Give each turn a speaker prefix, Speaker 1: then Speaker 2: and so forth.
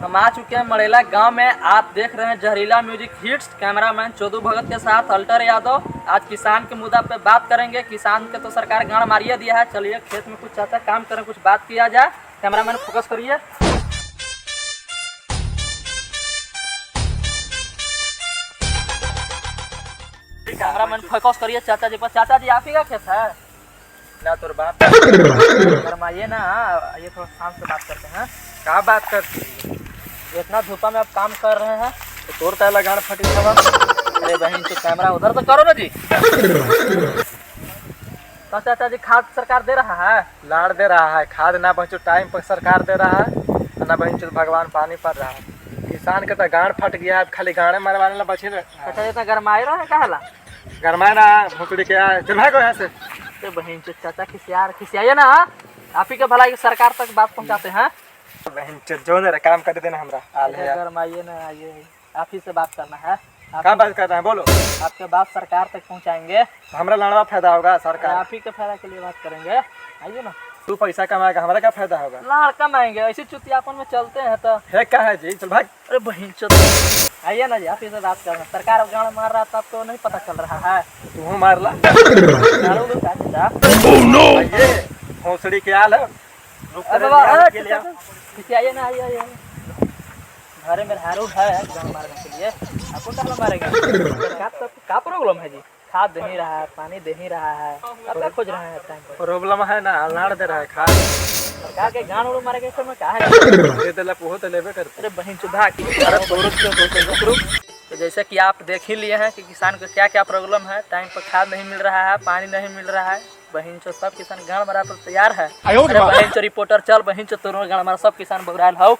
Speaker 1: हम आ चुके हैं मड़ेला गांव में। आप देख रहे हैं जहरीला म्यूजिक हिट्स। कैमरामैन चोदू भगत के साथ अल्टर यादव। आज किसान के मुद्दा पे बात करेंगे। किसान के तो सरकार गाड़ मारिया दिया है। चलिए खेत में कुछ चाचा काम करें, कुछ बात किया जाए। कैमरामैन फोकस करिए। कैमरामैन फोकस करिए चाचा जी पर। चाचा जी आप ही का खेत है
Speaker 2: ना? तोर बाप
Speaker 1: गरमाइए ना, ये थोड़ा शाम से बात करते हैं।
Speaker 2: का बात करती?
Speaker 1: इतना धूपा में आप काम कर रहे हैं
Speaker 2: तो तोर का लगान फटी था।
Speaker 1: अरे बहन तो कैमरा उधर तो करो ना जी। तो चाचा जी खाद सरकार दे रहा है?
Speaker 2: लाड़ दे रहा है। खाद ना पहुँचो टाइम पर सरकार दे रहा है, ना बहन चो भगवान पानी पड़ रहा है। किसान के तो गाड़ फट गया है, खाली गाड़े मरवाने ला बचे।
Speaker 1: अच्छा इतना गरमाए रहा है कहला
Speaker 2: गरमाए ना भोकड़ी के आए। चल भाई को यहाँ से।
Speaker 1: तो बहन चो चाचा खिसियाइए ना। आप ही के भलाई सरकार तक बात पहुंचाते हैं।
Speaker 2: बहन चो जो ने काम कर देना हमरा आल है।
Speaker 1: गरमाइए ना, आइए आप ही से बात करना है।
Speaker 2: क्या बात कर रहे हैं? बोलो।
Speaker 1: आपके बात सरकार तक पहुंचाएंगे।
Speaker 2: हमरा लड़वा फायदा होगा सरकार?
Speaker 1: आप ही के फायदा के लिए बात करेंगे। आइए ना।
Speaker 2: तू पैसा कमाएगा, हमारा क्या फायदा होगा?
Speaker 1: लाड़ कमाएंगे, ऐसी चुतियापन में चलते हैं तो
Speaker 2: है क्या है जी? चल भाई।
Speaker 1: अरे बहन चो आइए ना जी, आप ही से बात करना। सरकार गाड़ मार रहा था तो नहीं पता चल रहा है।
Speaker 2: तू मार ला। भोसड़ी के आल है।
Speaker 1: खिसियाइए ना, आइए घरे में हारू है गाँव मारने के लिए। आपको क्या मारेगा? सरकार तो क्या प्रॉब्लम है जी? खाद दे नहीं रहा है, पानी दे नहीं रहा है, अब क्या खोज रहे हैं टाइम पर?
Speaker 2: प्रॉब्लम है ना, लाड़ दे रहा है खाद।
Speaker 1: सरकार के गाँव उड़ मारे के में क्या है?
Speaker 2: दे देला पोहो तो लेबे करते।
Speaker 1: अरे बहन चुधा की तो जैसे कि आप देख ही लिए हैं कि किसान को क्या क्या प्रॉब्लम है। टाइम पर खाद नहीं मिल रहा है, पानी नहीं मिल रहा है। बहन चो सब किसान गाड़ मारा पर तैयार है। अरे बहन चो रिपोर्टर चल, बहन चो तोर गाड़ मारा सब किसान बगराल हो।